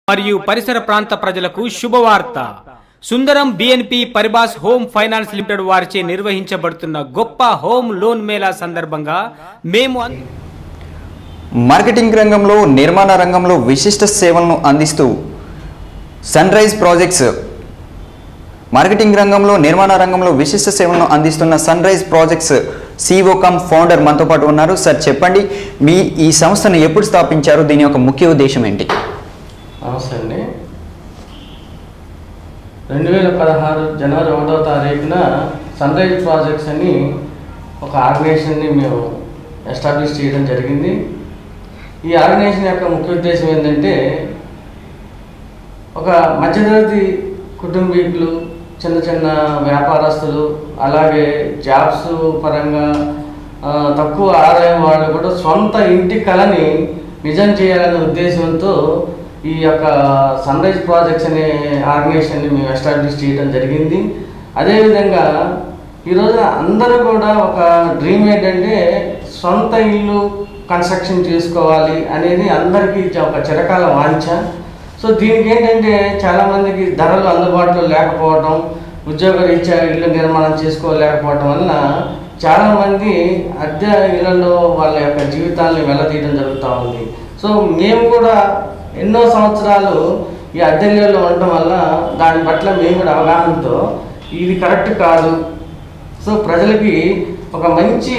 మరియు పరిసర ప్రాంత ప్రజలకు శుభవార్త. Sundaram BNP Paribas home finance limited వారిచే నిర్వహించబడుతున్న గొప్ప హోమ్ లోన్ మేళా సందర్భంగా మేము మార్కెటింగ్ రంగంలో, నిర్మాణ రంగంలో విశిష్ట సేవలను అందిస్తూ సన్ రైజ్ ప్రాజెక్ట్స్ మార్కెటింగ్ రంగంలో, నిర్మాణ రంగంలో విశిష్ట సేవలను అందిస్తున్న sunrise projects CEO cum founder మనతో పాటు ఉన్నారు. సార్ చెప్పండి, మీ ఈ సంస్థను ఎప్పుడు స్థాపించారు, దీని యొక్క ముఖ్య ఉద్దేశం ఏంటి? నమస్తే అండి. 2016 జనవరి 1వ తారీఖున సన్ రైజ్ ప్రాజెక్ట్స్ అని ఒక ఆర్గనైజేషన్ని మేము ఎస్టాబ్లిష్ చేయడం జరిగింది. ఈ ఆర్గనైజేషన్ యొక్క ముఖ్య ఉద్దేశం ఏంటంటే, ఒక మధ్యతరగతి కుటుంబీకులు, చిన్న చిన్న వ్యాపారస్తులు, అలాగే జాబ్స్ పరంగా తక్కువ ఆదాయం వాళ్ళు కూడా సొంత ఇంటి కళని నిజం చేయాలనే ఉద్దేశంతో ఈ యొక్క సన్ రైజ్ ప్రాజెక్ట్స్ అనే ఆర్గనైజేషన్ని మేము ఎస్టాబ్లిష్ చేయడం జరిగింది. అదేవిధంగా ఈరోజు అందరూ కూడా ఒక డ్రీమ్ ఏంటంటే సొంత ఇల్లు కన్స్ట్రక్షన్ చేసుకోవాలి అనేది అందరికీ ఒక చిరకాల వాంఛ. సో దీనికి ఏంటంటే చాలామందికి ధరలు అందుబాటులో లేకపోవడం, ఉద్యోగరీత్యా ఇల్లు నిర్మాణం చేసుకోలేకపోవడం వలన చాలామంది అద్దె ఇళ్లలో వాళ్ళ యొక్క జీవితాన్ని వెల్లదీయడం జరుగుతూ ఉంది. సో మేము కూడా ఎన్నో సంవత్సరాలు ఈ అద్దె ఇళ్లలో ఉండటం వల్ల దాని పట్ల మేము కూడా అవగాహనతో ఇది కరెక్ట్ కాదు, సో ప్రజలకి ఒక మంచి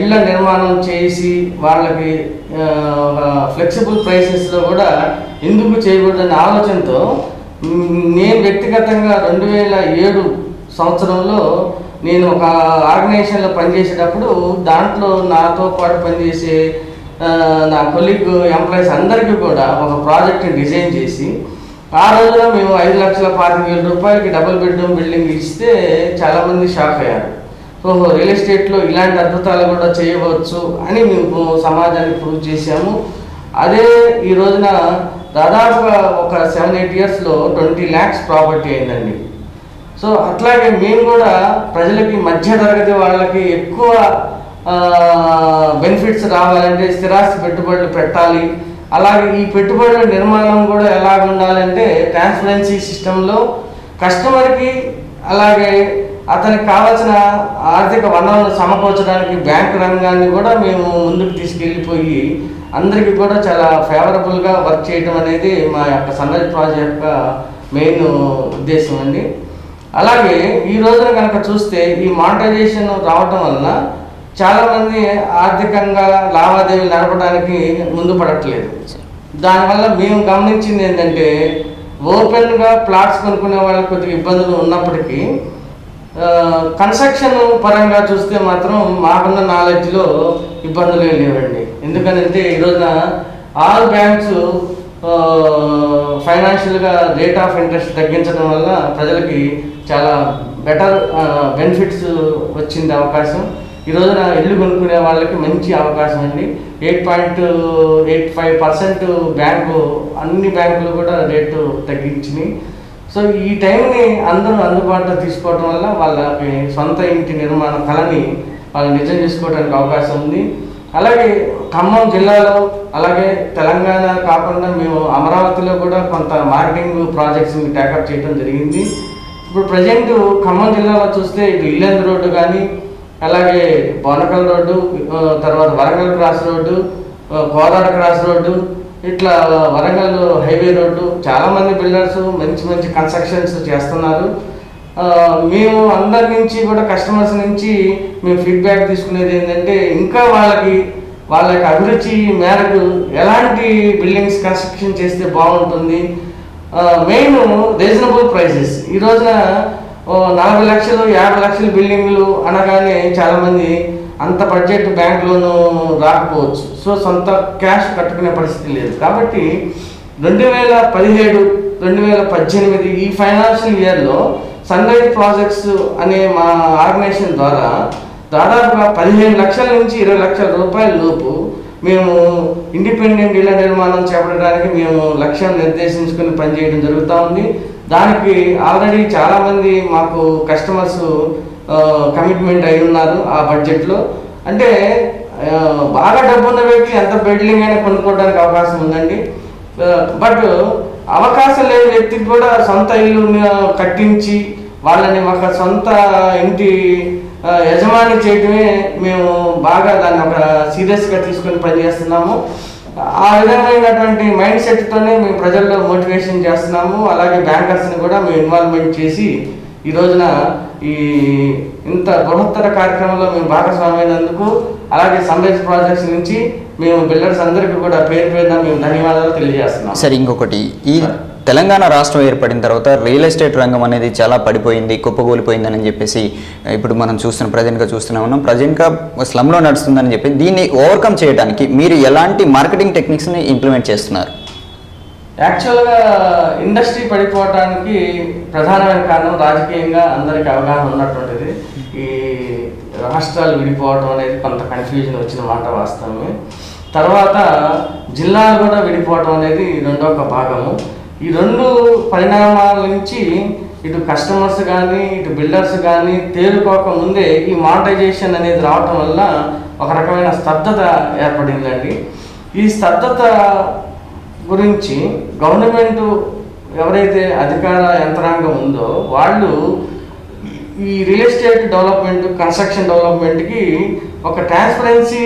ఇళ్ళ నిర్మాణం చేసి వాళ్ళకి ఫ్లెక్సిబుల్ ప్రైసెస్లో కూడా ఎందుకు చేయకూడదనే ఆలోచనతో నేను వ్యక్తిగతంగా 2007 సంవత్సరంలో నేను ఒక ఆర్గనైజేషన్లో పనిచేసేటప్పుడు దాంట్లో నాతో పాటు పనిచేసే నా కొలీగ్ ఎంప్లాయీస్ అందరికీ కూడా ఒక ప్రాజెక్ట్ని డిజైన్ చేసి ఆ రోజున మేము 5,25,000 రూపాయలకి డబుల్ బెడ్రూమ్ బిల్డింగ్ ఇస్తే చాలామంది షాక్ అయ్యారు. సో రియల్ ఎస్టేట్లో ఇలాంటి అద్భుతాలు కూడా చేయవచ్చు అని మేము సమాజానికి ప్రూవ్ చేశాము. అదే ఈ రోజున దాదాపుగా ఒక 7-8 ఇయర్స్లో 20 lakhs ప్రాపర్టీ అయిందండి. సో అట్లాగే మేము కూడా ప్రజలకి మధ్య తరగతి వాళ్ళకి ఎక్కువ బెనిఫిట్స్ రావాలంటే స్థిరాస్తి పెట్టుబడులు పెట్టాలి. అలాగే ఈ పెట్టుబడుల నిర్మాణం కూడా ఎలాగ ఉండాలంటే ట్రాన్స్పరెన్సీ సిస్టంలో కస్టమర్కి, అలాగే అతనికి కావాల్సిన ఆర్థిక వనరులను సమకూర్చడానికి బ్యాంక్ రంగాన్ని కూడా మేము ముందుకు తీసుకెళ్ళిపోయి అందరికీ కూడా చాలా ఫేవరబుల్గా వర్క్ చేయడం అనేది మా యొక్క సన్ రైజ్ ప్రాజెక్ట్ యొక్క మెయిన్ ఉద్దేశం అండి. అలాగే ఈ రోజున కనుక చూస్తే ఈ మానిటైజేషన్ రావటం వలన చాలామంది ఆర్థికంగా లావాదేవీలు నడపడానికి ముందు పడట్లేదు. దానివల్ల మేము గమనించింది ఏంటంటే, ఓపెన్గా ప్లాట్స్ కొనుక్కునే వాళ్ళకి కొద్దిగా ఇబ్బందులు ఉన్నప్పటికీ కన్స్ట్రక్షన్ పరంగా చూస్తే మాత్రం మాకున్న నాలెడ్జ్లో ఇబ్బందులు ఏం లేవండి. ఎందుకంటే ఈ రోజున ఆల్ బ్యాంక్స్ ఫైనాన్షియల్గా రేట్ ఆఫ్ ఇంట్రెస్ట్ తగ్గించడం వల్ల ప్రజలకి చాలా బెటర్ బెనిఫిట్స్ వచ్చింది అవకాశం. ఈ రోజున ఇల్లు కొనుక్కునే వాళ్ళకి మంచి అవకాశం అండి. 8.85% బ్యాంకు, అన్ని బ్యాంకులు కూడా రేటు తగ్గించినాయి. సో ఈ టైంని అందరూ అందుబాటులో తీసుకోవడం వల్ల వాళ్ళకి సొంత ఇంటి నిర్మాణ కళని వాళ్ళు నిజం చేసుకోవడానికి అవకాశం ఉంది. అలాగే ఖమ్మం జిల్లాలో, అలాగే తెలంగాణ కాకుండా మేము అమరావతిలో కూడా కొంత మార్కెటింగ్ ప్రాజెక్ట్స్ని టేకప్ చేయడం జరిగింది. ఇప్పుడు ప్రజెంట్ ఖమ్మం జిల్లాలో చూస్తే ఇటు ఇల్లెందు రోడ్డు కానీ, అలాగే బోనకల్ రోడ్డు, తర్వాత Warangal cross road, Kodad cross road, ఇట్లా వరంగల్ హైవే రోడ్డు చాలామంది బిల్డర్స్ మంచి మంచి కన్స్ట్రక్షన్స్ చేస్తున్నారు. మేము అందరి నుంచి కూడా కస్టమర్స్ నుంచి మేము ఫీడ్బ్యాక్ తీసుకునేది ఏంటంటే, ఇంకా వాళ్ళ యొక్క అభిరుచి మేరకు ఎలాంటి బిల్డింగ్స్ కన్స్ట్రక్షన్ చేస్తే బాగుంటుంది, మెయిన్ రీజనబుల్ ప్రైసెస్. ఈ రోజున 40 లక్షలు 50 లక్షల బిల్డింగ్లు అనగానే చాలామంది అంత బడ్జెట్ బ్యాంక్ లోను రాకపోవచ్చు. సో సొంత క్యాష్ కట్టుకునే పరిస్థితి లేదు. కాబట్టి 2017, 2018 ఈ ఫైనాన్షియల్ ఇయర్లో సన్ రైజ్ ప్రాజెక్ట్స్ అనే మా ఆర్గనైజేషన్ ద్వారా దాదాపుగా 15 లక్షల నుంచి 20 లక్షల రూపాయల లోపు మేము ఇండిపెండెంట్ ఇళ్ల నిర్మాణం చేపట్టడానికి మేము లక్ష్యం నిర్దేశించుకుని పనిచేయడం జరుగుతూ ఉంది. దానికి ఆల్రెడీ చాలామంది మాకు కస్టమర్స్ కమిట్మెంట్ అయి ఉన్నారు ఆ బడ్జెట్లో. అంటే బాగా డబ్బున్న వ్యక్తి ఎంత బిల్డింగ్ అయినా కొనుక్కోవడానికి అవకాశం ఉందండి. బట్ అవకాశం లేని వ్యక్తికి కూడా సొంత ఇల్లు కట్టించి వాళ్ళని ఒక సొంత ఇంటి యజమాని చేయడమే మేము బాగా దాన్ని ఒక సీరియస్గా తీసుకొని పనిచేస్తున్నాము. ఆ విధమైనటువంటి మైండ్ సెట్తోనే మేము ప్రజల్లో మోటివేషన్ చేస్తున్నాము. అలాగే బ్యాంకర్స్ని కూడా మేము ఇన్వాల్వ్మెంట్ చేసి ఈ రోజున ఈ ఇంత బృహత్తర కార్యక్రమంలో మేము భాగస్వామి అయినందుకు, అలాగే సన్రైజ్ ప్రాజెక్ట్స్ నుంచి మేము బిల్డర్స్ అందరికీ కూడా పేరు పేరున మేము ధన్యవాదాలు తెలియజేస్తున్నాం. సరే, ఇంకొకటి, ఈ తెలంగాణ రాష్ట్రం ఏర్పడిన తర్వాత రియల్ ఎస్టేట్ రంగం అనేది చాలా పడిపోయింది, కుప్పకూలిపోయిందని చెప్పేసి ఇప్పుడు మనం ప్రజెంట్గా చూస్తూనే ఉన్నాం. ప్రజెంట్గా స్లమ్లో నడుస్తుందని చెప్పి దీన్ని ఓవర్కమ్ చేయడానికి మీరు ఎలాంటి మార్కెటింగ్ టెక్నిక్స్ని ఇంప్లిమెంట్ చేస్తున్నారు? యాక్చువల్గా ఇండస్ట్రీ పడిపోవడానికి ప్రధానమైన కారణం రాజకీయంగా అందరికీ అవగాహన ఉన్నటువంటిది. ఈ రాష్ట్రాలు విడిపోవడం అనేది కొంత కన్ఫ్యూజన్ వచ్చిన మాట వాస్తవమే. తర్వాత జిల్లాలు కూడా విడిపోవడం అనేది రెండో ఒక భాగము. ఈ రెండు పరిణామాల నుంచి ఇటు కస్టమర్స్ కానీ ఇటు బిల్డర్స్ కానీ తేరుకోక ముందే ఈ మానిటైజేషన్ అనేది రావటం వల్ల ఒక రకమైన స్తబ్దత ఏర్పడిందండి. ఈ స్తబ్దత గురించి గవర్నమెంట్ ఎవరైతే అధికార యంత్రాంగం ఉందో వాళ్ళు ఈ రియల్ ఎస్టేట్ డెవలప్మెంట్, కన్స్ట్రక్షన్ డెవలప్మెంట్కి ఒక ట్రాన్స్పరెన్సీ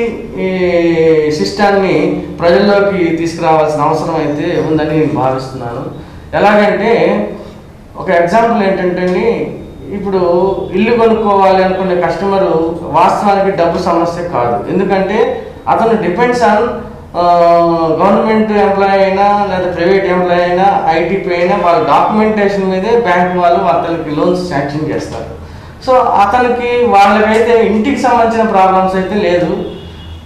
సిస్టాన్ని ప్రజల్లోకి తీసుకురావాల్సిన అవసరం అయితే ఉందని నేను భావిస్తున్నాను. ఎలాగంటే ఒక ఎగ్జాంపుల్ ఏంటంటే అండి, ఇప్పుడు ఇల్లు కొనుక్కోవాలి అనుకునే కస్టమరు వాస్తవానికి డబ్బు సమస్య కాదు. ఎందుకంటే అతను డిపెండ్స్ ఆన్ గవర్నమెంట్ ఎంప్లాయీ అయినా లేదా ప్రైవేట్ ఎంప్లాయీ అయినా ఐటీపీ అయినా వాళ్ళ డాక్యుమెంటేషన్ మీదే బ్యాంక్ వాళ్ళు అతనికి లోన్స్ శాంక్షన్ చేస్తారు. సో అతనికి వాళ్ళకైతే ఇంటికి సంబంధించిన ప్రాబ్లమ్స్ అయితే లేదు.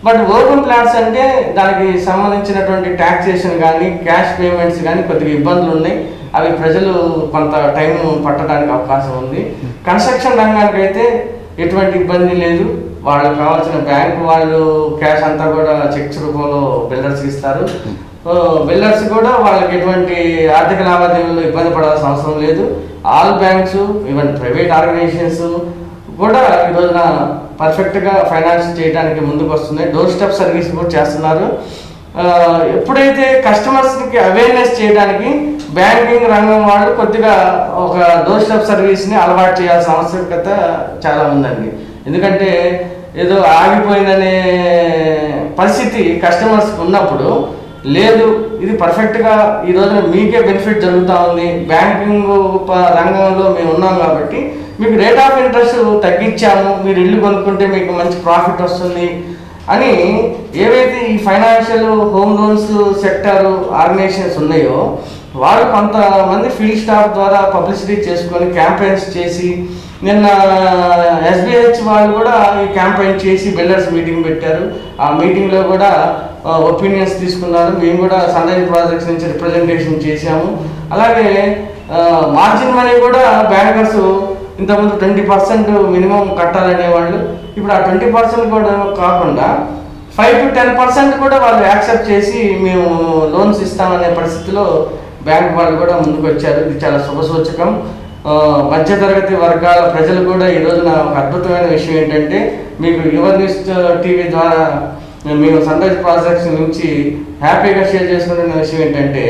బట్ ఓపెన్ ప్లాట్స్ అంటే దానికి సంబంధించినటువంటి ట్యాక్సేషన్ కానీ క్యాష్ పేమెంట్స్ కానీ కొద్దిగా ఇబ్బందులు ఉన్నాయి. అవి ప్రజలు కొంత టైం పట్టడానికి అవకాశం ఉంది. కన్స్ట్రక్షన్ రంగానికి అయితే ఎటువంటి ఇబ్బంది లేదు. వాళ్ళకి కావాల్సిన బ్యాంకు వాళ్ళు క్యాష్ అంతా కూడా చెక్స్ రూపంలో బిల్డర్స్కి ఇస్తారు. బిల్డర్స్ కూడా వాళ్ళకి ఎటువంటి ఆర్థిక లావాదేవీల్లో ఇబ్బంది పడాల్సిన అవసరం లేదు. All banks, even private organisations కూడా ఈ రోజున పర్ఫెక్ట్గా ఫైనాన్స్ చేయడానికి ముందుకు వస్తున్నాయి. డోర్ స్టెప్ సర్వీస్ కూడా చేస్తున్నారు. ఎప్పుడైతే కస్టమర్స్కి అవేర్నెస్ చేయడానికి బ్యాంకింగ్ రంగం వాళ్ళు కొద్దిగా ఒక డోర్ స్టెప్ సర్వీస్ని అలవాటు చేయాల్సిన ఆవశ్యకత చాలా ఉందండి. ఎందుకంటే ఏదో ఆగిపోయిందనే పరిస్థితి కస్టమర్స్కి ఉన్నప్పుడు లేదు, ఇది పర్ఫెక్ట్గా ఈ రోజున మీకే బెనిఫిట్ జరుగుతూ ఉంది, బ్యాంకింగ్ రంగంలో మేము ఉన్నాం కాబట్టి మీకు రేట్ ఆఫ్ ఇంట్రెస్ట్ తగ్గించాము, మీరు ఇల్లు కొనుక్కుంటే మీకు మంచి ప్రాఫిట్ వస్తుంది అని ఏవైతే ఈ financial home loans sector organisations ఉన్నాయో వాళ్ళు కొంతమంది ఫీల్డ్ స్టాఫ్ ద్వారా పబ్లిసిటీ చేసుకొని క్యాంపెయిన్స్ చేసి, నిన్న ఎస్బిహెచ్ వాళ్ళు కూడా ఈ క్యాంపెయిన్ చేసి బిల్డర్స్ మీటింగ్ పెట్టారు. ఆ మీటింగ్లో కూడా ఒపీనియన్స్ తీసుకున్నారు. మేము కూడా సన్రైజ్ ప్రాజెక్ట్స్ నుంచి రిప్రజెంటేషన్ చేశాము. అలాగే మార్జిన్ మనీ కూడా బ్యాంకర్స్ ఇంతకుముందు 20% మినిమం కట్టాలనేవాళ్ళు, ఇప్పుడు ఆ 20% కూడా కాకుండా 5 to 10% కూడా వాళ్ళు యాక్సెప్ట్ చేసి మేము లోన్స్ ఇస్తామనే పరిస్థితిలో బ్యాంక్ వాళ్ళు కూడా ముందుకు వచ్చారు. ఇది చాలా శుభసూచకం. మధ్యతరగతి వర్గాల ప్రజలు కూడా ఈ రోజున ఒక అద్భుతమైన విషయం ఏంటంటే, మీకు యువర్ న్యూస్ టీవీ ద్వారా మేము సన్రైజ్ ప్రాజెక్ట్స్ నుంచి హ్యాపీగా షేర్ చేసుకుంటున్న విషయం ఏంటంటే,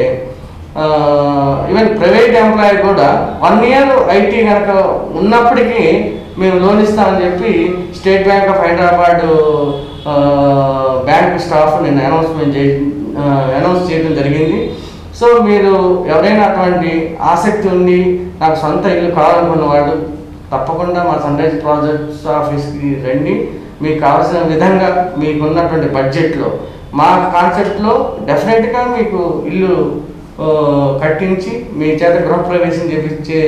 ఈవెన్ ప్రైవేట్ ఎంప్లాయీ కూడా 1 year ఐటీ కనుక ఉన్నప్పటికీ మేము లోన్ ఇస్తామని చెప్పి state bank of Hyderabad bank staff నేను అనౌన్స్ చేయడం జరిగింది. సో మీరు ఎవరైనా అటువంటి ఆసక్తి ఉండి నాకు సొంత ఇల్లు కావాలనుకున్న వాళ్ళు తప్పకుండా మా సన్రైజ్ ప్రాజెక్ట్స్ ఆఫీస్కి రండి. మీకు కావాల్సిన విధంగా మీకున్నటువంటి బడ్జెట్లో మా కాన్సెప్ట్లో డెఫినెట్గా మీకు ఇల్లు కట్టించి మీ చేత గృహప్రవేశం చేపించే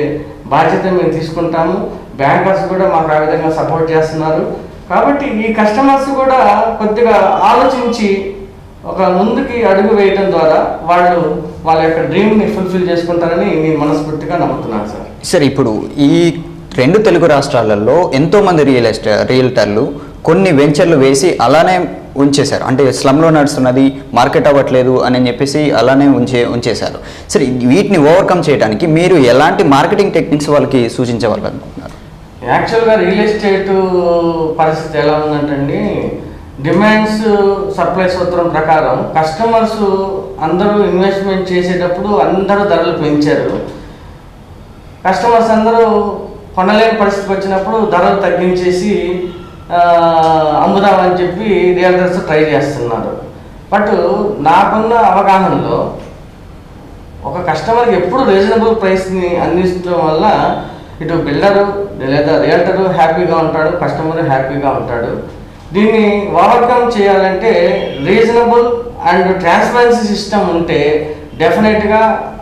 బాధ్యత మేము తీసుకుంటాము. బ్యాంకర్స్ కూడా మాకు ఆ విధంగా సపోర్ట్ చేస్తున్నారు. కాబట్టి ఈ కస్టమర్స్ కూడా కొద్దిగా ఆలోచించి ఒక ముందుకి అడుగు వేయటం ద్వారా వాళ్ళు వాళ్ళ యొక్క డ్రీమ్ని ఫుల్ఫిల్ చేసుకుంటారని నేను మనస్ఫూర్తిగా నమ్ముతున్నాను సార్. సార్, ఇప్పుడు ఈ 2 తెలుగు రాష్ట్రాలలో ఎంతోమంది రియల్టర్లు కొన్ని వెంచర్లు వేసి అలానే ఉంచేశారు. అంటే స్లమ్లో నడుస్తున్నది, మార్కెట్ అవ్వట్లేదు అని చెప్పేసి అలానే ఉంచేశారు. సరే, వీటిని ఓవర్కమ్ చేయడానికి మీరు ఎలాంటి మార్కెటింగ్ టెక్నిక్స్ వాళ్ళకి సూచించవాలనుకుంటున్నారు? యాక్చువల్గా రియల్ ఎస్టేట్ పరిస్థితి ఎలా ఉందంటండి, డిమాండ్స్ సప్లై సూత్రం ప్రకారం కస్టమర్స్ అందరూ ఇన్వెస్ట్మెంట్ చేసేటప్పుడు అందరూ ధరలు పెంచారు. కస్టమర్స్ అందరూ కొనలేని పరిస్థితికి వచ్చినప్పుడు ధరలు తగ్గించేసి అమ్ముదామని చెప్పి రియల్టర్స్ ట్రై చేస్తున్నారు. బట్ నాకున్న అవగాహనలో ఒక కస్టమర్కి ఎప్పుడు రీజనబుల్ ప్రైస్ని అందించడం వల్ల ఇటు బిల్డరు లేదా రియల్టరు హ్యాపీగా ఉంటాడు, కస్టమర్ హ్యాపీగా ఉంటాడు. దీన్ని ఓవర్కమ్ చేయాలంటే రీజనబుల్ అండ్ ట్రాన్స్పరెన్సీ సిస్టమ్ ఉంటే డెఫినెట్గా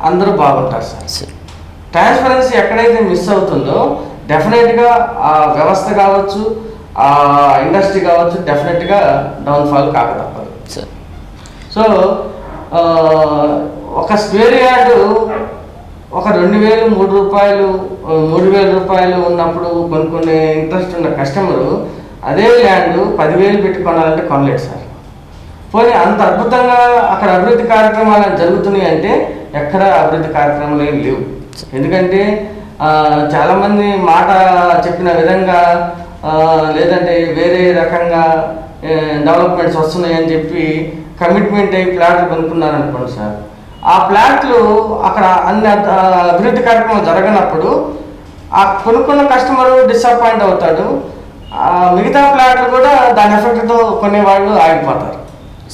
అందరూ బాగుంటారు సార్. ట్రాన్స్పరెన్సీ ఎక్కడైతే మిస్ అవుతుందో డెఫినెట్గా ఆ వ్యవస్థ కావచ్చు, ఆ ఇండస్ట్రీ కావచ్చు, డెఫినెట్గా డౌన్ఫాల్ కాక తప్పదు. సో ఒక స్క్వేర్ యార్డు ఒక 2,000, 3 రూపాయలు, 3,000 రూపాయలు ఉన్నప్పుడు కొనుక్కునే ఇంట్రెస్ట్ ఉన్న కస్టమరు అదే ల్యాండ్ 10,000 పెట్టి కొనాలంటే కొనలేడు సార్. పోనీ అంత అద్భుతంగా అక్కడ అభివృద్ధి కార్యక్రమాలు జరుగుతున్నాయి అంటే ఎక్కడ అభివృద్ధి కార్యక్రమాలు ఏం లేవు. ఎందుకంటే చాలామంది మాట చెప్పిన విధంగా లేదంటే వేరే రకంగా డెవలప్మెంట్స్ వస్తున్నాయని చెప్పి కమిట్మెంట్ అయ్యి ప్లాట్లు కొనుక్కున్నారనుకోండి సార్, ఆ ప్లాట్లు అక్కడ అన్ని అభివృద్ధి కార్యక్రమాలు జరగనప్పుడు ఆ కొనుక్కున్న కస్టమర్ డిసప్పాయింట్ అవుతాడు. మిగతా ప్లాట్లు కూడా దాని ఎఫెక్ట్తో కొనేవాళ్ళు ఆగిపోతారు.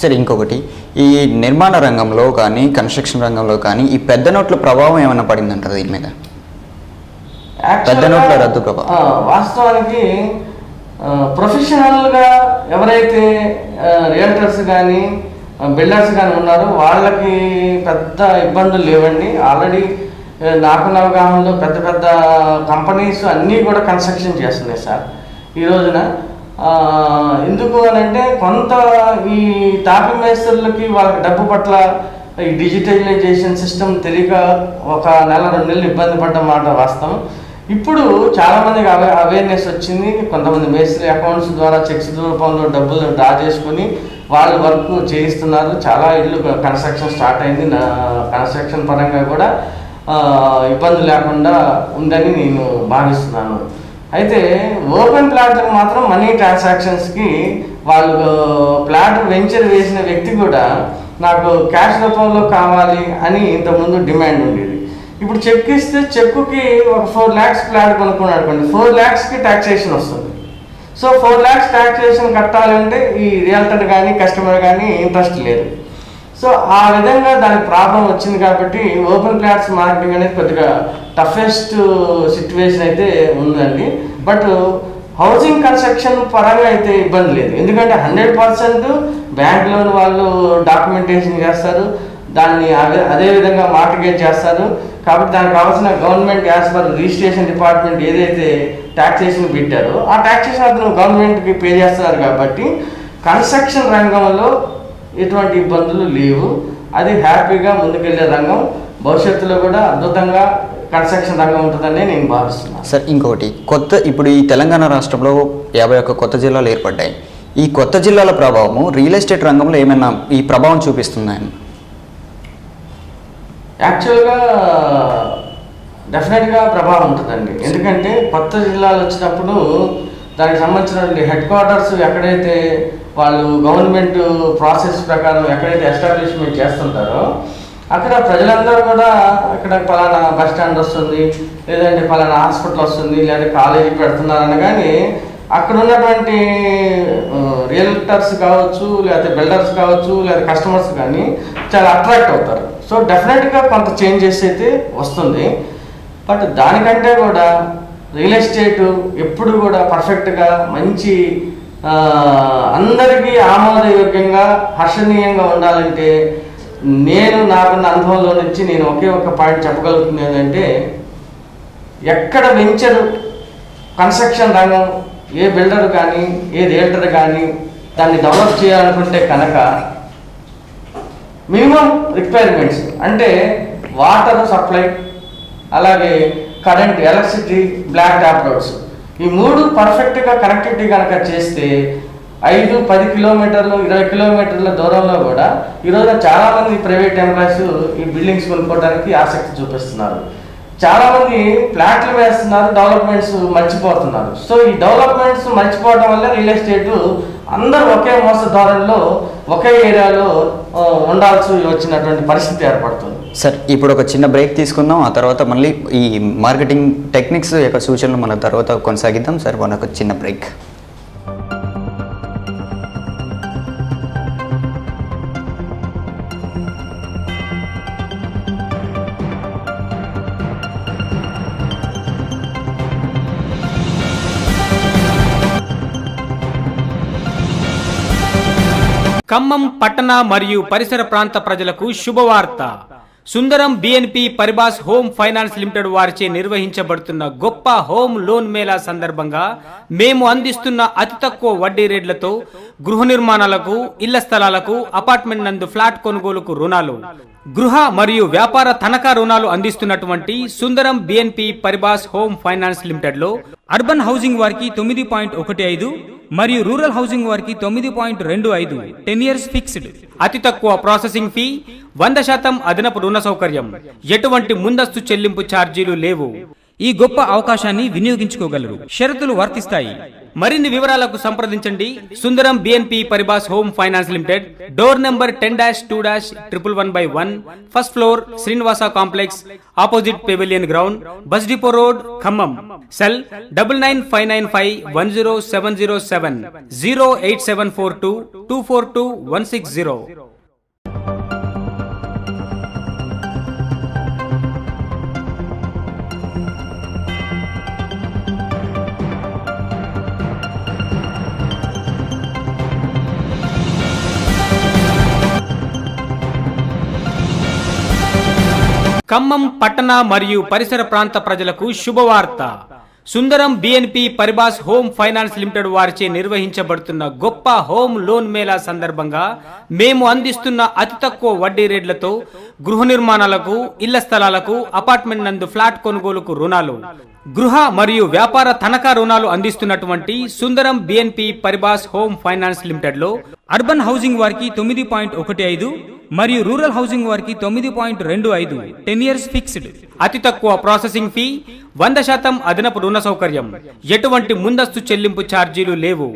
సరే, ఇంకొకటి, ఈ నిర్మాణ రంగంలో కానీ కన్స్ట్రక్షన్ రంగంలో కానీ ఈ పెద్ద నోట్ల ప్రభావం ఏమైనా పడిందంటారు దీని మీద? పెద్ద నోట్ల రద్దు ప్రభావం వాస్తవానికి ప్రొఫెషనల్గా ఎవరైతే రియల్టర్స్ కానీ బిల్డర్స్ కానీ ఉన్నారో వాళ్ళకి పెద్ద ఇబ్బందులు లేవండి. ఆల్రెడీ నాకున్న అవగాహనలో పెద్ద పెద్ద కంపెనీస్ అన్నీ కూడా కన్స్ట్రక్షన్ చేస్తున్నాయి సార్ ఈ రోజున. ఎందుకు అని అంటే కొంత ఈ తాపి మేస్త్రులకి వాళ్ళకి డబ్బు పట్ల ఈ డిజిటలైజేషన్ సిస్టమ్ తెలియక ఒక నెల 2 నెలలు ఇబ్బంది పడ్డ మాట వాస్తవం. ఇప్పుడు చాలామందికి అవేర్నెస్ వచ్చింది. కొంతమంది మేస్త్రి అకౌంట్స్ ద్వారా చెక్స్ రూపంలో డబ్బులు డ్రా చేసుకుని వాళ్ళు వర్క్ చేయిస్తున్నారు. చాలా ఇళ్ళు కన్స్ట్రక్షన్ స్టార్ట్ అయింది. కన్స్ట్రక్షన్ పరంగా కూడా ఇబ్బంది లేకుండా ఉందని నేను భావిస్తున్నాను. అయితే ఓపెన్ ప్లాట్లకు మాత్రం మనీ ట్రాన్సాక్షన్స్కి వాళ్ళు ప్లాట్ వెంచర్ వేసిన వ్యక్తి కూడా నాకు క్యాష్ రూపంలో కావాలి అని ఇంతకుముందు డిమాండ్ ఉండేది. ఇప్పుడు చెక్ ఇస్తే చెక్కుకి ఒక 4 lakhs ప్లాట్ కొనుక్కున్నాడు అనుకోండి, 4 lakhsకి ట్యాక్సేషన్ వస్తుంది. సో 4 lakhs ట్యాక్సేషన్ కట్టాలంటే ఈ రియల్టర్ కానీ కస్టమర్ కానీ ఇంట్రెస్ట్ లేదు. సో ఆ విధంగా దానికి ప్రాబ్లం వచ్చింది కాబట్టి ఓపెన్ ప్లాట్స్ మార్కెటింగ్ అనేది కొద్దిగా టఫెస్ట్ సిచ్యువేషన్ అయితే ఉందండి. బట్ హౌసింగ్ కన్స్ట్రక్షన్ పరంగా అయితే ఇబ్బంది లేదు. ఎందుకంటే 100% బ్యాంక్ లోన్ వాళ్ళు డాక్యుమెంటేషన్ చేస్తారు, దాన్ని అదేవిధంగా మార్టిగేజ్ చేస్తారు. కాబట్టి దానికి కావాల్సిన government as per registration department ఏదైతే ట్యాక్సేషన్ పెట్టారో ఆ ట్యాక్సేషన్ అతను గవర్నమెంట్కి పే చేస్తారు. కాబట్టి కన్స్ట్రక్షన్ రంగంలో ఎటువంటి ఇబ్బందులు లేవు. అది హ్యాపీగా ముందుకెళ్లే రంగం. భవిష్యత్తులో కూడా అద్భుతంగా కన్స్ట్రక్షన్ రంగం ఉంటుందని నేను భావిస్తున్నాను. సార్, ఇంకొకటి, ఇప్పుడు ఈ తెలంగాణ రాష్ట్రంలో 51 కొత్త జిల్లాలు ఏర్పడ్డాయి. ఈ కొత్త జిల్లాల ప్రభావము రియల్ ఎస్టేట్ రంగంలో ఏమైనా ఈ ప్రభావం చూపిస్తుందని? యాక్చువల్గా డెఫినెట్గా ప్రభావం ఉంటుందండి. ఎందుకంటే కొత్త జిల్లాలు వచ్చినప్పుడు దానికి సంబంధించిన హెడ్ క్వార్టర్స్ ఎక్కడైతే వాళ్ళు గవర్నమెంట్ ప్రాసెస్ ప్రకారం ఎక్కడైతే ఎస్టాబ్లిష్మెంట్ చేస్తుంటారో అక్కడ ప్రజలందరూ కూడా ఇక్కడ పలానా బస్ స్టాండ్ వస్తుంది, లేదంటే పలానా హాస్పిటల్ వస్తుంది, లేదంటే కాలేజీ పెడుతున్నారని కానీ అక్కడ ఉన్నటువంటి రియల్టర్స్ కావచ్చు, లేకపోతే బిల్డర్స్ కావచ్చు, లేదా కస్టమర్స్ కానీ చాలా అట్రాక్ట్ అవుతారు. సో డెఫినెట్గా కొంత చేంజెస్ అయితే వస్తుంది. బట్ దానికంటే కూడా రియల్ ఎస్టేట్ ఎప్పుడు కూడా పర్ఫెక్ట్గా మంచి అందరికీ ఆమోదయోగ్యంగా హర్షణీయంగా ఉండాలంటే నాకున్న అనుభవంలో నుంచి నేను ఒకే ఒక పాయింట్ చెప్పగలుగుతుంది ఏంటంటే, ఎక్కడ వెంచర్ కన్స్ట్రక్షన్ రంగం ఏ బిల్డర్ కానీ ఏ రియల్టర్ కానీ దాన్ని డెవలప్ చేయాలనుకుంటే కనుక మినిమం రిక్వైర్మెంట్స్ అంటే వాటర్ సప్లై, అలాగే current, electricity, black top roads, ఈ 3 పర్ఫెక్ట్గా కనెక్టివిటీ కనుక చేస్తే 5-10 కిలోమీటర్లు 20 కిలోమీటర్ల దూరంలో కూడా ఈరోజు చాలామంది ప్రైవేట్ ఎంప్లాయీస్ ఈ బిల్డింగ్స్ కొనుక్కోవడానికి ఆసక్తి చూపిస్తున్నారు. చాలామంది ఫ్లాట్లు వేస్తున్నారు, డెవలప్మెంట్స్ మర్చిపోతున్నారు. సో ఈ డెవలప్మెంట్స్ మర్చిపోవడం వల్ల రియల్ ఎస్టేట్ అందరూ ఒకే మోసదారుల్లో ఒకే ఏరియాలో ఉండాల్సి వచ్చినటువంటి పరిస్థితి ఏర్పడుతుంది. సార్ ఇప్పుడు ఒక చిన్న బ్రేక్ తీసుకుందాం, ఆ తర్వాత మళ్ళీ ఈ మార్కెటింగ్ టెక్నిక్స్ యొక్క సూచనలు మన తర్వాత కొనసాగిద్దాం. సార్ మనకు చిన్న బ్రేక్. ఖమ్మం పట్టణ మరియు పరిసర ప్రాంత ప్రజలకు శుభవార్త. Sundaram BNP Paribas home finance limited వారిచే నిర్వహించబడుతున్న గొప్ప హోమ్ లోన్ మేళా సందర్భంగా మేము అందిస్తున్న అతి తక్కువ వడ్డీ రేట్లతో గృహ నిర్మాణాలకు, ఇళ్ల స్థలాలకు, అపార్ట్మెంట్ నందు ఫ్లాట్ కొనుగోలుకు రుణాలు, గృహ మరియు వ్యాపార తనఖా రుణాలు అందిస్తున్నటువంటి Sundaram BNP Paribas home finance limited లో అర్బన్ హౌసింగ్ వారికి 9.15 మరియు రూరల్ హౌసింగ్ వారికి 9.25 10 years ఫిక్స్డ్. అతి తక్కువ ప్రాసెసింగ్ ఫీ, 100% అదనపు రుణ సౌకర్యం, ఎటువంటి ముందస్తు చెల్లింపు ఛార్జీలు లేవు. ఈ గొప్ప అవకాశాన్ని వినియోగించుకోగలరు. షరతులు వర్తిస్తాయి. మరిన్ని వివరాలకు సంప్రదించండి Sundaram BNP Paribas home finance limited, door number 10-2-111/1, first floor, Srinivasa complex, opposite pavilion ground, bus depot road, Khammam. Cell 9959510707 08742242160. Khammam పట్టణ మరియు పరిసర ప్రాంత ప్రజలకు శుభవార్త. Sundaram BNP Paribas home finance limited వారిచే నిర్వహించబడుతున్న గొప్ప హోమ్ లోన్ మేళా సందర్భంగా మేము అందిస్తున్న అతి తక్కువ వడ్డీ రేట్లతో గృహ నిర్మాణాలకు, ఇళ్ల స్థలాలకు, అపార్ట్మెంట్ నందు ఫ్లాట్ కొనుగోలుకు రుణాలు, గృహ మరియు వ్యాపార తనఖా రుణాలు అందిస్తున్నటువంటి Sundaram BNP Paribas home finance limited లో అర్బన్ హౌసింగ్ వారికి 9.15 మరియు రూరల్ హౌసింగ్ వారికి 9.25 10 years ఫిక్స్డ్. అతి తక్కువ ప్రాసెసింగ్ ఫీ, 100% అదనపు రుణ సౌకర్యం, ఎటువంటి ముందస్తు చెల్లింపు ఛార్జీలు లేవు.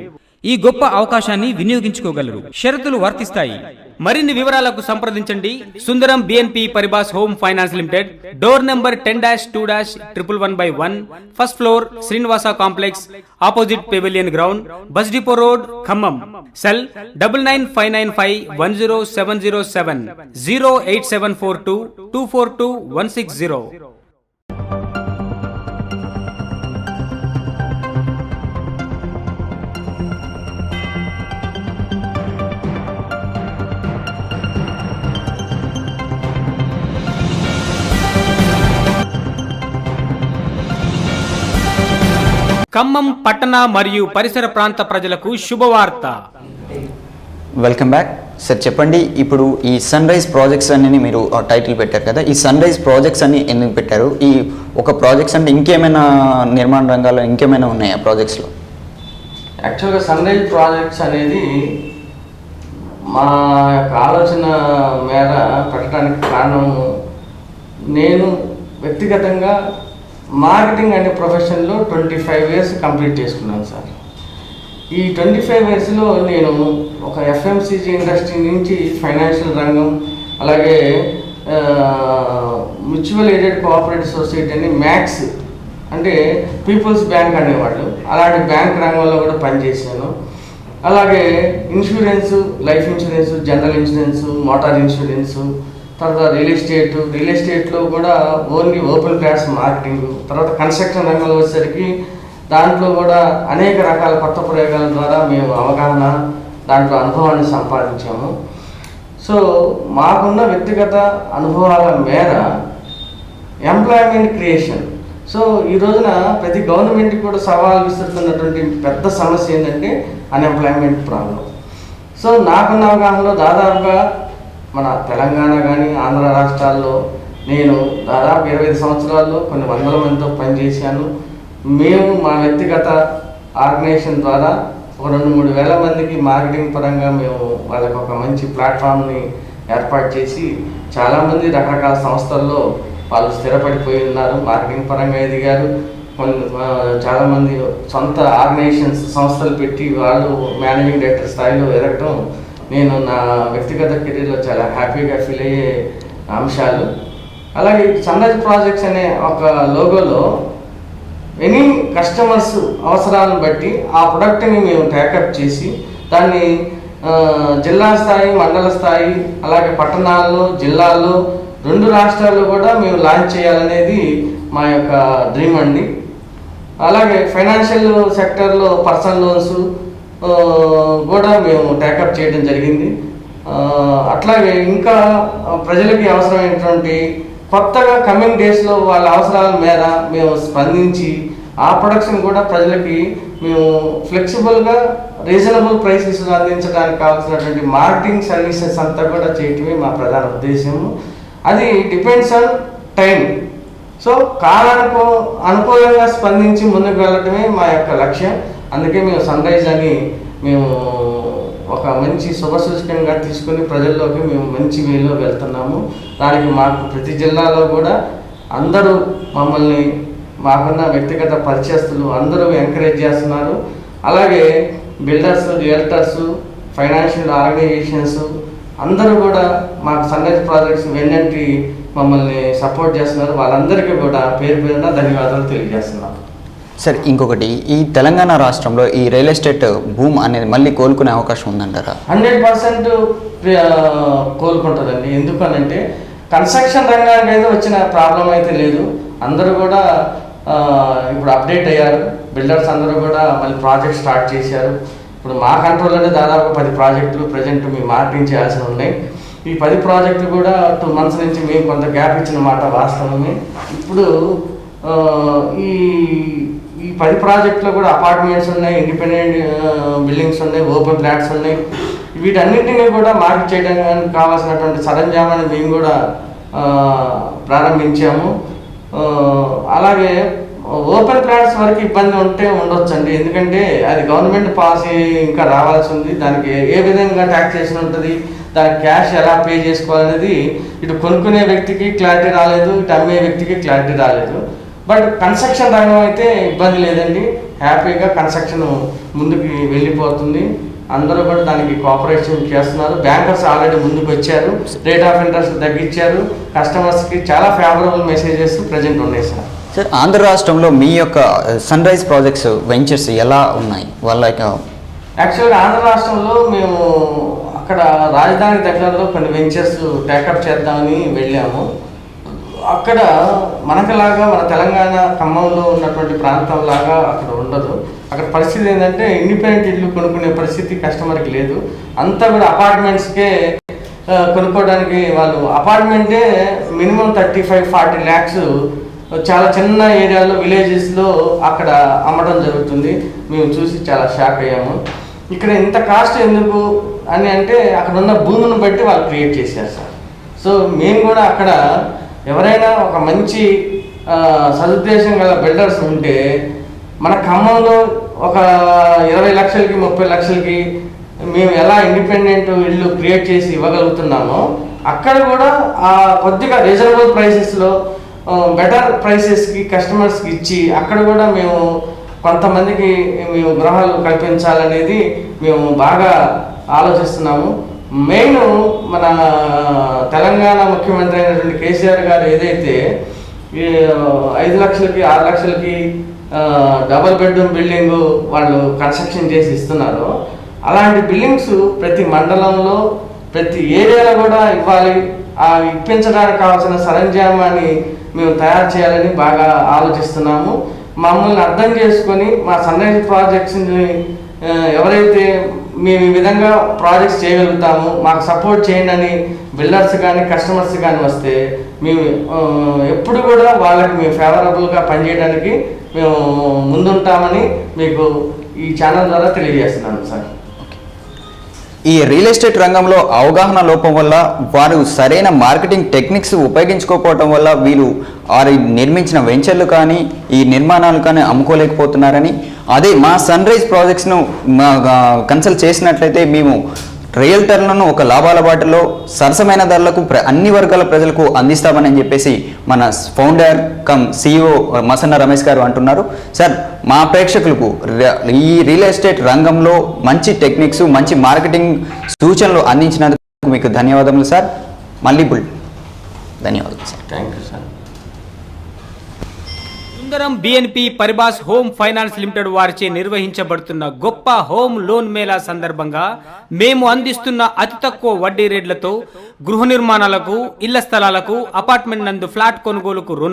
ఈ గొప్ప అవకాశాన్ని వినియోగించుకోగలరు. షరతులు వర్తిస్తాయి. మరిన్ని వివరాలకు సంప్రదించండి Sundaram BNP Paribas home finance limited, door number 10-2-111/1, first floor, Srinivasa complex, opposite pavilion ground, bus depot road, Khammam. Cell 9959510707 08742242160. Khammam పట్టణ మరియు పరిసర ప్రాంత ప్రజలకు శుభవార్త. Welcome back. సార్ చెప్పండి, ఇప్పుడు ఈ సన్ రైజ్ ప్రాజెక్ట్స్ అని మీరు టైటిల్ పెట్టారు కదా, ఈ సన్ రైజ్ ప్రాజెక్ట్స్ అని ఎందుకు పెట్టారు? ఈ ఒక ప్రాజెక్ట్స్ అంటే ఇంకేమైనా నిర్మాణ రంగాల్లో ఇంకేమైనా ఉన్నాయా ప్రాజెక్ట్స్లో? యాక్చువల్గా సన్ రైజ్ ప్రాజెక్ట్స్ అనేది మా యొక్క ఆలోచన మేర పెట్టడానికి కారణం, నేను వ్యక్తిగతంగా మార్కెటింగ్ అనే ప్రొఫెషన్లో 25 years కంప్లీట్ చేసుకున్నాను సార్. ఈ 25 yearsలో నేను ఒక ఎఫ్ఎంసీజీ ఇండస్ట్రీ నుంచి ఫైనాన్షియల్ రంగం, అలాగే మ్యూచువల్ ఎయిడెడ్ కోఆపరేటివ్ సొసైటీ అని మ్యాక్స్ అంటే పీపుల్స్ బ్యాంక్ అనేవాళ్ళు, అలాంటి బ్యాంక్ రంగంలో కూడా పనిచేశాను. అలాగే insurance, life insurance, general insurance, motor insurance, తర్వాత రియల్ ఎస్టేట్లో కూడా ఓన్లీ ఓపెన్ ప్లాట్స్ మార్కెటింగ్, తర్వాత కన్స్ట్రక్షన్ రంగంలో వచ్చేసరికి దాంట్లో కూడా అనేక రకాల కొత్త ప్రయోగాల ద్వారా మేము అవగాహన, దాంట్లో అనుభవాన్ని సంపాదించాము. సో మాకున్న వ్యక్తిగత అనుభవాల మేర ఎంప్లాయ్మెంట్ క్రియేషన్. సో ఈ రోజున ప్రతి గవర్నమెంట్కి కూడా సవాల్ విసురుతున్నటువంటి పెద్ద సమస్య ఏంటంటే అన్ఎంప్లాయ్మెంట్ ప్రాబ్లం. సో నాకున్న అవగాహనలో దాదాపుగా మన తెలంగాణ కానీ ఆంధ్ర రాష్ట్రాల్లో నేను దాదాపు 25 సంవత్సరాల్లో కొన్ని వందల మందితో పనిచేశాను. మేము మా వ్యక్తిగత ఆర్గనైజేషన్ ద్వారా ఒక 2-3 వేల మందికి మార్కెటింగ్ పరంగా మేము వాళ్ళకి ఒక మంచి ప్లాట్ఫామ్ని ఏర్పాటు చేసి చాలామంది రకరకాల సంస్థల్లో వాళ్ళు స్థిరపడిపోయి ఉన్నారు, మార్కెటింగ్ పరంగా ఎదిగారు. చాలామంది సొంత ఆర్గనైజేషన్స్ సంస్థలు పెట్టి వాళ్ళు మేనేజింగ్ డైరెక్టర్ స్థాయిలో ఎదగటం నేను నా వ్యక్తిగత కెరీర్లో చాలా హ్యాపీగా ఫీల్ అయ్యే అంశాలు. అలాగే సన్రైజ్ ప్రాజెక్ట్స్ అనే ఒక లోగోలో ఎనీ కస్టమర్స్ అవసరాలను బట్టి ఆ ప్రొడక్ట్ని మేము టేకప్ చేసి దాన్ని జిల్లా స్థాయి, మండల స్థాయి, అలాగే పట్టణాల్లో, జిల్లాల్లో, 2 రాష్ట్రాల్లో కూడా మేము లాంచ్ చేయాలనేది మా యొక్క డ్రీమ్ అండి. అలాగే ఫైనాన్షియల్ సెక్టర్లో పర్సనల్ లోన్స్ కూడా మేము టేకప్ చేయడం జరిగింది. అట్లాగే ఇంకా ప్రజలకి అవసరమైనటువంటి కొత్తగా కమింగ్ డేస్లో వాళ్ళ అవసరాల మేర మేము స్పందించి ఆ ప్రొడక్షన్ కూడా ప్రజలకి మేము ఫ్లెక్సిబుల్గా రీజనబుల్ ప్రైసెస్ అందించడానికి కావాల్సినటువంటి మార్కెటింగ్ సర్వీసెస్ అంతా కూడా చేయటమే మా ప్రధాన ఉద్దేశము. అది డిపెండ్స్ ఆన్ టైం. సో కాలానికి అనుకూలంగా స్పందించి ముందుకు వెళ్ళటమే మా యొక్క లక్ష్యం. అందుకే మేము సన్రైజ్ అని మేము ఒక మంచి శుభసూచకంగా తీసుకుని ప్రజల్లోకి మేము మంచి వేలో వెళ్తున్నాము. దానికి మాకు ప్రతి జిల్లాలో కూడా అందరూ మమ్మల్ని, మాకున్న వ్యక్తిగత పరిచయస్తులు అందరూ ఎంకరేజ్ చేస్తున్నారు. అలాగే బిల్డర్స్, రియల్టర్స్, ఫైనాన్షియల్ ఆర్గనైజేషన్స్ అందరూ కూడా మాకు సన్రైజ్ ప్రాజెక్ట్స్ వెన్నంటి మమ్మల్ని సపోర్ట్ చేస్తున్నారు. వాళ్ళందరికీ కూడా పేరు పేరున ధన్యవాదాలు తెలియజేస్తున్నాను. సార్, ఇంకొకటి, ఈ తెలంగాణ రాష్ట్రంలో ఈ రియల్ ఎస్టేట్ భూమ్ అనేది మళ్ళీ కోలుకునే అవకాశం ఉందంటారా? 100% కోలుకుంటుందండి. ఎందుకనంటే కన్స్ట్రక్షన్ రంగానికి అయితే వచ్చిన ప్రాబ్లం అయితే లేదు. అందరూ కూడా ఇప్పుడు అప్డేట్ అయ్యారు. బిల్డర్స్ అందరూ కూడా మళ్ళీ ప్రాజెక్ట్ స్టార్ట్ చేశారు. ఇప్పుడు మా కంట్రోల్లోనే దాదాపు 10 ప్రాజెక్టులు ప్రజెంట్ మేము మార్కెటింగ్ చేయాల్సి ఉన్నాయి. ఈ 10 ప్రాజెక్టులు కూడా 2 months నుంచి మేము కొంత గ్యాప్ ఇచ్చిన మాట వాస్తవమే. ఇప్పుడు ఈ 10 ప్రాజెక్టులో కూడా అపార్ట్మెంట్స్ ఉన్నాయి, ఇండిపెండెంట్ బిల్డింగ్స్ ఉన్నాయి, ఓపెన్ ఫ్లాట్స్ ఉన్నాయి. వీటన్నింటినీ కూడా మార్కెట్ చేయడానికి కావాల్సినటువంటి సరంజామాన్ని మేము కూడా ప్రారంభించాము. అలాగే ఓపెన్ ఫ్లాట్స్ వరకు ఇబ్బంది ఉండొచ్చండి. ఎందుకంటే అది గవర్నమెంట్ పాలసీ ఇంకా రావాల్సి ఉంది. దానికి ఏ విధంగా ట్యాక్సేషన్ ఉంటుంది, దానికి క్యాష్ ఎలా పే చేసుకోవాలనేది ఇటు కొనుక్కునే వ్యక్తికి క్లారిటీ రాలేదు, ఇటు అమ్మే వ్యక్తికి క్లారిటీ రాలేదు. బట్ కన్స్ట్రక్షన్ రంగం అయితే ఇబ్బంది లేదండి. హ్యాపీగా కన్స్ట్రక్షన్ ముందుకు వెళ్ళిపోతుంది. అందరూ కూడా దానికి కోఆపరేషన్ చేస్తున్నారు. బ్యాంకర్స్ ఆల్రెడీ ముందుకు వచ్చారు, రేట్ ఆఫ్ ఇంట్రెస్ట్ తగ్గించారు. కస్టమర్స్కి చాలా ఫేవరబుల్ మెసేజెస్ ప్రజెంట్ ఉన్నాయి సార్. సార్, ఆంధ్ర రాష్ట్రంలో మీ యొక్క సన్రైజ్ ప్రాజెక్ట్స్ వెంచర్స్ ఎలా ఉన్నాయి? వాళ్ళ యాక్చువల్గా ఆంధ్ర రాష్ట్రంలో మేము అక్కడ రాజధాని దగ్గరలో కొన్ని వెంచర్స్ టేకప్ చేద్దామని వెళ్ళాము. అక్కడ మనకులాగా మన తెలంగాణ ఖమ్మంలో ఉన్నటువంటి ప్రాంతం లాగా అక్కడ ఉండదు. అక్కడ పరిస్థితి ఏంటంటే ఇండిపెండెంట్ ఇల్లు కొనుక్కునే పరిస్థితి కస్టమర్కి లేదు. అంతా కూడా అపార్ట్మెంట్స్కే కొనుక్కోవడానికి వాళ్ళు అపార్ట్మెంటే మినిమం 35-40 lakhs చాలా చిన్న ఏరియాలో, విలేజెస్లో అక్కడ అమ్మడం జరుగుతుంది. మేము చూసి చాలా షాక్ అయ్యాము. ఇక్కడ ఇంత కాస్ట్ ఎందుకు అని అంటే అక్కడ ఉన్న భూమిని బట్టి వాళ్ళు క్రియేట్ చేశారు సార్. సో మేము కూడా అక్కడ ఎవరైనా ఒక మంచి సదుద్దేశం గల బిల్డర్స్ ఉంటే మన ఖమ్మంలో ఒక 20 లక్షలకి 30 లక్షలకి మేము ఎలా ఇండిపెండెంట్ ఇల్లు క్రియేట్ చేసి ఇవ్వగలుగుతున్నామో అక్కడ కూడా ఆ కొద్దిగా రీజనబుల్ ప్రైసెస్లో బెటర్ ప్రైసెస్కి కస్టమర్స్కి ఇచ్చి అక్కడ కూడా మేము కొంతమందికి మేము గృహాలు కల్పించాలనేది మేము బాగా ఆలోచిస్తున్నాము. మెయిన్ మన తెలంగాణ ముఖ్యమంత్రి అయినటువంటి కేసీఆర్ గారు ఏదైతే 5 లక్షలకి 6 లక్షలకి డబుల్ బెడ్రూమ్ బిల్డింగ్ వాళ్ళు కన్స్ట్రక్షన్ చేసి ఇస్తున్నారో అలాంటి బిల్డింగ్స్ ప్రతి మండలంలో, ప్రతి ఏరియాలో కూడా ఇవ్వాలి. ఆ ఇప్పించడానికి కావాల్సిన సరంజామాన్ని మేము తయారు చేయాలని బాగా ఆలోచిస్తున్నాము. మమ్మల్ని అర్థం చేసుకొని మా సన్రైజ్ ప్రాజెక్ట్స్ని ఎవరైతే మేము ఈ విధంగా ప్రాజెక్ట్స్ చేయగలుగుతాము, మాకు సపోర్ట్ చేయండి అని బిల్డర్స్ కానీ కస్టమర్స్ కానీ వస్తే మేము ఎప్పుడు కూడా వాళ్ళకి మేము ఫేవరబుల్గా పనిచేయడానికి మేము ముందుంటామని మీకు ఈ ఛానల్ ద్వారా తెలియజేస్తున్నాను సార్. ఈ రియల్ ఎస్టేట్ రంగంలో అవగాహన లోపం వల్ల వారు సరైన మార్కెటింగ్ టెక్నిక్స్ ఉపయోగించుకోకపోవడం వల్ల వీరు వారు నిర్మించిన వెంచర్లు కానీ ఈ నిర్మాణాలు కానీ అమ్ముకోలేకపోతున్నారని, అదే మా సన్రైజ్ ప్రాజెక్ట్స్ను కన్సల్ట్ చేసినట్లయితే మేము రియల్టర్లను ఒక లాభాల బాటలో సరసమైన ధరలకు అన్ని వర్గాల ప్రజలకు అందిస్తామని చెప్పేసి మన ఫౌండర్ కమ్ CEO మసన్న రమేష్ గారు అంటున్నారు. సార్, మా ప్రేక్షకులకు ఈ రియల్ ఎస్టేట్ రంగంలో మంచి టెక్నిక్స్, మంచి మార్కెటింగ్ సూచనలు అందించినందుకు మీకు ధన్యవాదములు సార్. మళ్ళీ ధన్యవాదాలు sir. Thank you sir. Sundaram BNP పరిబాస్ home finance limited వారిచే నిర్వహించబడుతున్న గొప్ప హోమ్ లోన్ మేళా సందర్భంగా మేము అందిస్తున్న అతి తక్కువ వడ్డీ రేట్లతో గృహ నిర్మాణాలకు, ఇళ్ల స్థలాలకు, అపార్ట్మెంట్ నందు ఫ్లాట్ కొనుగోలుకు రుణ